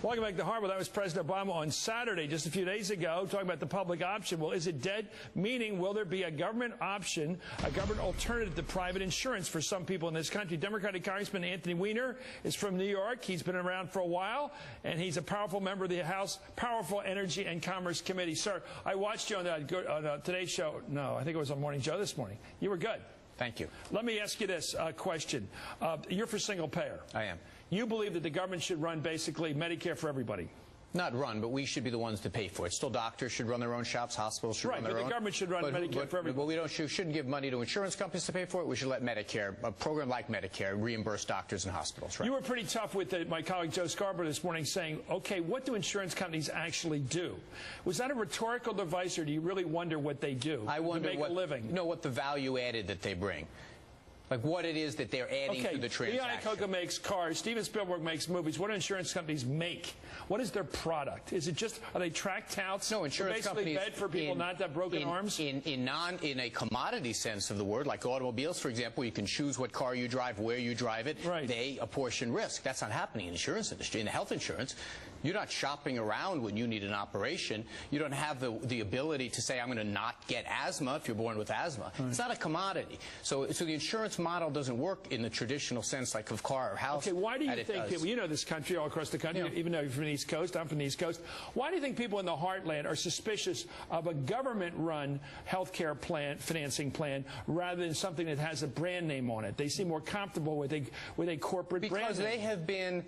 Welcome back to Harvard. That was President Obama on Saturday, just a few days ago, talking about the public option. Well, is it dead? Meaning, will there be a government option, a government alternative to private insurance for some people in this country? Democratic Congressman Anthony Weiner is from New York. He's been around for a while, and he's a powerful member of the House Powerful Energy and Commerce Committee. Sir, I watched you on Today's show. No, I think it was on Morning Joe this morning. You were good. Thank you. Let me ask you this question. You're for single payer. I am. You believe that the government should run basically Medicare for everybody? Not run, but we should be the ones to pay for it. Still, doctors should run their own shops, hospitals should run their own. Right, but the government should run Medicare for everybody. But we shouldn't give money to insurance companies to pay for it. We should let Medicare, a program like Medicare, reimburse doctors and hospitals. Right? You were pretty tough with my colleague Joe Scarborough this morning saying, okay, what do insurance companies actually do? Was that a rhetorical device, or do you really wonder what they do to make a living? No, what the value added that they bring. Like what it is that they're adding to the transaction. Iacocca makes cars. Steven Spielberg makes movies. What do insurance companies make? What is their product? Is it just, are they track touts? No, insurance companies bed for people not to have broken arms? In a commodity sense of the word, like automobiles, for example, you can choose what car you drive, where you drive it. Right. They apportion risk. That's not happening in the insurance industry. In the health insurance, you're not shopping around when you need an operation. You don't have the ability to say, I'm going to not get asthma if you're born with asthma. Right. It's not a commodity. So the insurance model doesn't work in the traditional sense like of car or house. Okay, why do you think people, you know this country all across the country, even though you're from the East Coast, I'm from the East Coast, why do you think people in the heartland are suspicious of a government-run health care financing plan rather than something that has a brand name on it? They seem more comfortable with a corporate brand name. Because they have been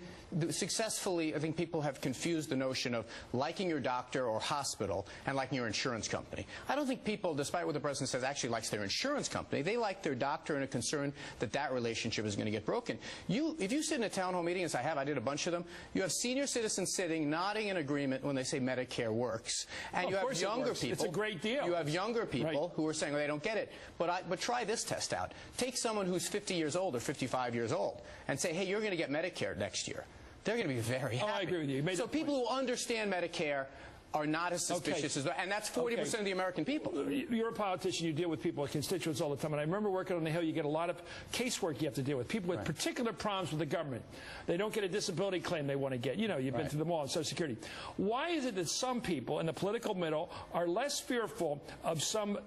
successfully, I think people have confused the notion of liking your doctor or hospital and liking your insurance company. I don't think people, despite what the president says, actually likes their insurance company. They like their doctor and are concerned that relationship is going to get broken. If you sit in a town hall meeting, as I did a bunch of them, you have senior citizens sitting, nodding in agreement when they say Medicare works. And you have younger people. It's a great deal. You have younger people who are saying, well, they don't get it. But try this test out. Take someone who's 50 years old or 55 years old and say, hey, you're going to get Medicare next year. They're going to be very happy. Oh, I agree with you. So people who understand Medicare are not as suspicious as, and that's 40% of the American people. You're a politician. You deal with people, constituents all the time. And I remember working on the Hill. You get a lot of casework you have to deal with. People with particular problems with the government. They don't get a disability claim they want to get. You know, you've been through them all on Social Security. Why is it that some people in the political middle are less fearful of some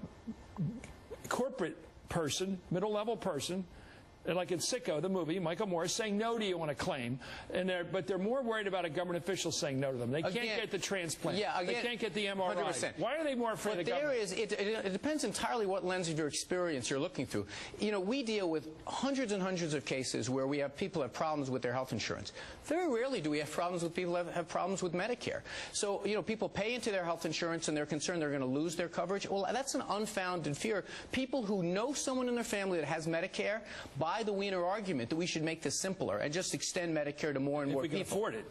corporate person, middle-level person, like in Sicko, the movie, Michael Moore, saying no to you on a claim, but they're more worried about a government official saying no to them. They can't get the transplant. They can't get the MRI. 100%. Why are they more afraid of government? It depends entirely what lens of your experience you're looking through. You know, we deal with hundreds and hundreds of cases where we have people have problems with their health insurance. Very rarely do we have problems with people who have problems with Medicare. So, you know, people pay into their health insurance and they're concerned they're going to lose their coverage. Well, that's an unfounded fear. People who know someone in their family that has Medicare buy the Weiner argument that we should make this simpler and just extend Medicare to more and more people. If we can afford it.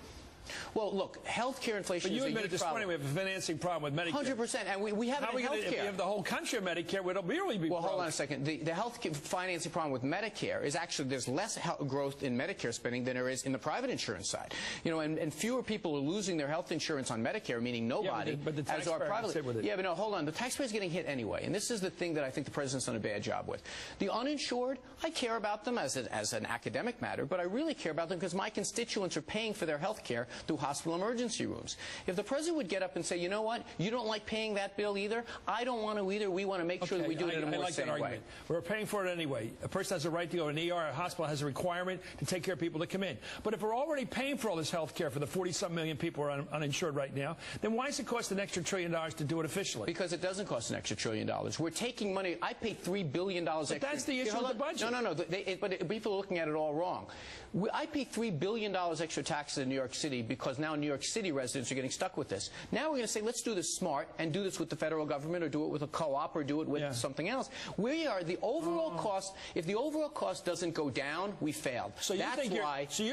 Well, look, healthcare inflation is a huge problem. But you admitted this morning we have a financing problem with Medicare. 100%, and we have it in healthcare. If we have the whole country of Medicare, it'll really be. Well, hold on a second. The health financing problem with Medicare is actually there's less growth in Medicare spending than there is in the private insurance side. You know, and fewer people are losing their health insurance on Medicare, meaning nobody. But the taxpayer has hit with it. Yeah, but no, hold on. The taxpayer's getting hit anyway, and this is the thing that I think the president's done a bad job with. The uninsured, I care about them as an academic matter, but I really care about them because my constituents are paying for their health care through hospital emergency rooms. If the president would get up and say, you know what, you don't like paying that bill either, I don't want to either, we want to make sure that we do it in a more sane way. We're paying for it anyway. A person has a right to go to an ER, a hospital has a requirement to take care of people that come in. But if we're already paying for all this health care for the 40-some million people who are uninsured right now, then why does it cost an extra $1 trillion to do it officially? Because it doesn't cost an extra $1 trillion. We're taking money. I pay $3 billion extra. But that's the issue of the budget. No. But people are looking at it all wrong. I pay $3 billion extra taxes in New York City because now New York City residents are getting stuck with this. Now we're going to say, let's do this smart and do this with the federal government or do it with a co-op or do it with something else. We are the overall cost. If the overall cost doesn't go down, we failed. So you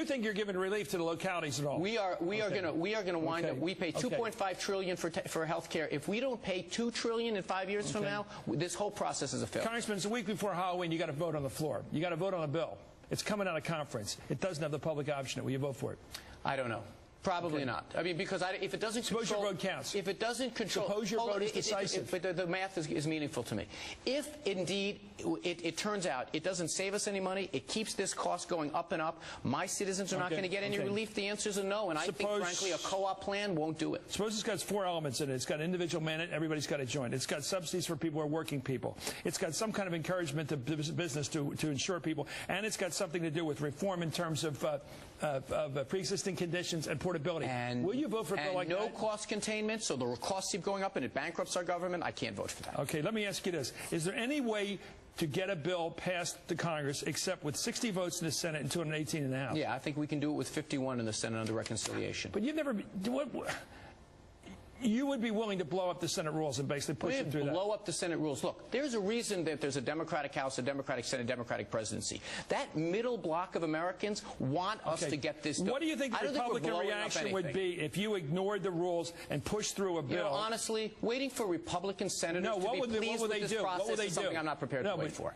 think you're giving relief to the localities at all? We are going to wind up. We pay $2.5 trillion for health care. If we don't pay $2 trillion in 5 years from now, this whole process is a failure. Congressman, it's a week before Halloween. You got to vote on the floor. You got to vote on a bill. It's coming out of conference. It doesn't have the public option. Will you vote for it? I don't know. Probably not. I mean, because if it doesn't Suppose control... your vote counts. If it doesn't control... Suppose your vote is decisive. But the math is meaningful to me. If, indeed, it turns out it doesn't save us any money, it keeps this cost going up and up, my citizens are not going to get any relief, the answer is a no. And I think, frankly, a co-op plan won't do it. Suppose it's got 4 elements in it. It's got individual mandate, everybody's got to join. It's got subsidies for people who are working people. It's got some kind of encouragement to business to insure people. And it's got something to do with reform in terms of pre-existing conditions and portability. Will you vote for a bill like that? And no cost containment, so the costs keep going up and it bankrupts our government. I can't vote for that. Okay, let me ask you this. Is there any way to get a bill passed the Congress except with 60 votes in the Senate and 218 in the House? Yeah, I think we can do it with 51 in the Senate under reconciliation. But you've never... You would be willing to blow up the Senate rules and basically push it through that? Blow up the Senate rules. Look, there's a reason that there's a Democratic House, a Democratic Senate, Democratic presidency. That middle block of Americans want us to get this done. What do you think the Republican reaction would be if you ignored the rules and pushed through a bill? You know, honestly, waiting for Republican senators to be pleased with this process is something I'm not prepared to wait for.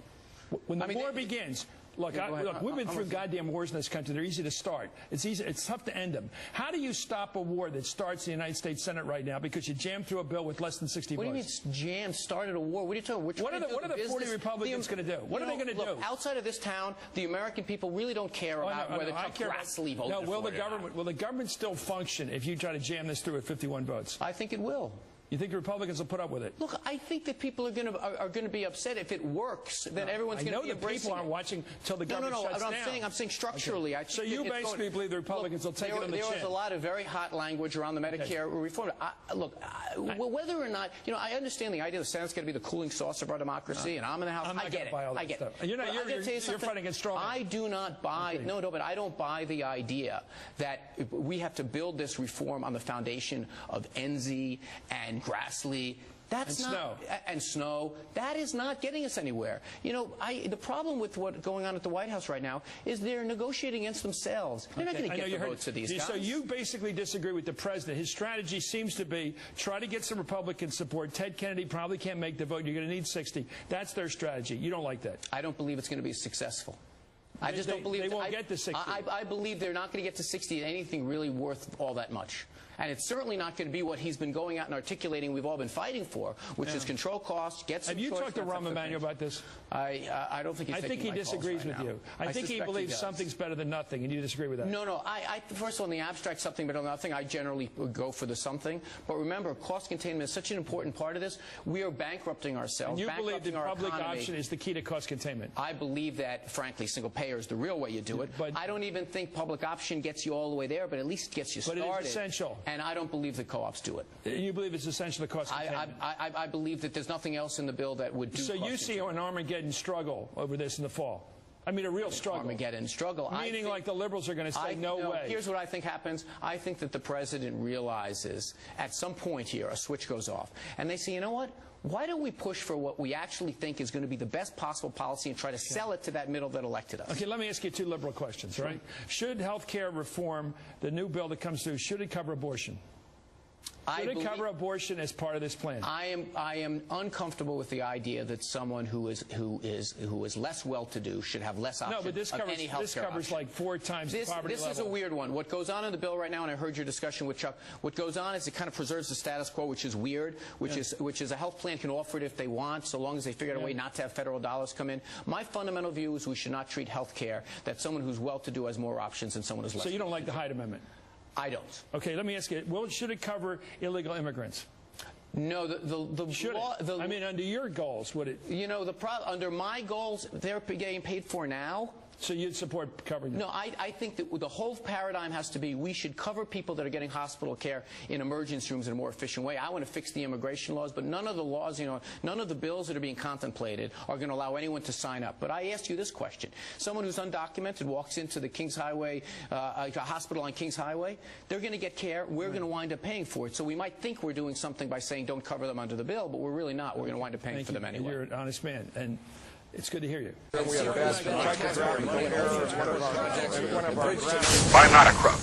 When the war begins... Look, we've been through goddamn wars in this country. They're easy to start. It's tough to end them. How do you stop a war that starts in the United States Senate right now because you jammed through a bill with less than 60 votes? What do you mean jammed, started a war? What are you talking about? What are the 40 Republicans going to do? What are they going to do? Outside of this town, the American people really don't care about whether Chuck Grassley voted for it. Will the government still function if you try to jam this through with 51 votes? I think it will. You think the Republicans will put up with it? Look, I think that people are going to be upset if it works. Then everyone's going to be embracing it. I know that people aren't watching till the government shuts down. I'm saying structurally. Okay. So you basically believe the Republicans will take it on the chin? There was a lot of very hot language around the Medicare reform. Whether or not, you know, I understand the idea the Senate's going to be the cooling sauce of our democracy, and I'm in the House. I get it. I get it. You're fighting against straw men. I do not buy. No, but I don't buy the idea that we have to build this reform on the foundation of Enzi and Grassley. And Snow. That is not getting us anywhere. You know, the problem with what's going on at the White House right now is they're negotiating against themselves. They're not going to get the votes of these guys. So you basically disagree with the president. His strategy seems to be try to get some Republican support. Ted Kennedy probably can't make the vote. You're going to need 60. That's their strategy. You don't like that? I don't believe it's going to be successful. I just don't believe they won't get to 60. I believe they're not going to get to 60 in anything really worth all that much. And it's certainly not going to be what he's been going out and articulating we've all been fighting for, which is control costs, get some choice. Have you talked to Rahm Emanuel about this? I don't think he's taking my calls right now. I think he disagrees with you. I think he believes something's better than nothing, and you disagree with that. No. First of all, in the abstract, something better than nothing, I generally go for the something. But remember, cost containment is such an important part of this. We are bankrupting ourselves, and you believe the public option is the key to cost containment? I believe that, frankly, single payer is the real way you do it. But I don't even think public option gets you all the way there, but at least gets you started. But it's essential. And I don't believe the co-ops do it. You believe it's essential to cost containment? I believe that there's nothing else in the bill that would do So you see an Armageddon struggle over this in the fall? I mean, a real struggle. Armageddon struggle. Meaning like the liberals are going to say, no way. Here's what I think happens. I think that the president realizes at some point here a switch goes off. And they say, you know what? Why don't we push for what we actually think is going to be the best possible policy and try to sell it to that middle that elected us? Okay, let me ask you 2 liberal questions, all right? Should health care reform, the new bill that comes through, should it cover abortion? Should it cover abortion as part of this plan? I am uncomfortable with the idea that someone who is less well-to-do should have less options. No, but this covers like 4 times the poverty level. This is a weird one. What goes on in the bill right now, and I heard your discussion with Chuck, what goes on is it kind of preserves the status quo, which is weird, which is a health plan can offer it if they want, so long as they figure out a way not to have federal dollars come in. My fundamental view is we should not treat health care that someone who's well-to-do has more options than someone who's less. So you don't like the Hyde Amendment? I don't. Okay, let me ask you, should it cover illegal immigrants? No, I mean, under your goals, would it? You know, under my goals, they're getting paid for now. So you'd support covering them? No, I think that the whole paradigm has to be we should cover people that are getting hospital care in emergency rooms in a more efficient way. I want to fix the immigration laws, but none of the laws, you know, none of the bills that are being contemplated are going to allow anyone to sign up. But I ask you this question. Someone who's undocumented walks into the Kings Highway, a hospital on Kings Highway, they're going to get care. We're going to wind up paying for it. So we might think we're doing something by saying don't cover them under the bill, but we're really not. We're going to wind up paying for them anyway. You're an honest man. And it's good to hear you. I'm not a crook.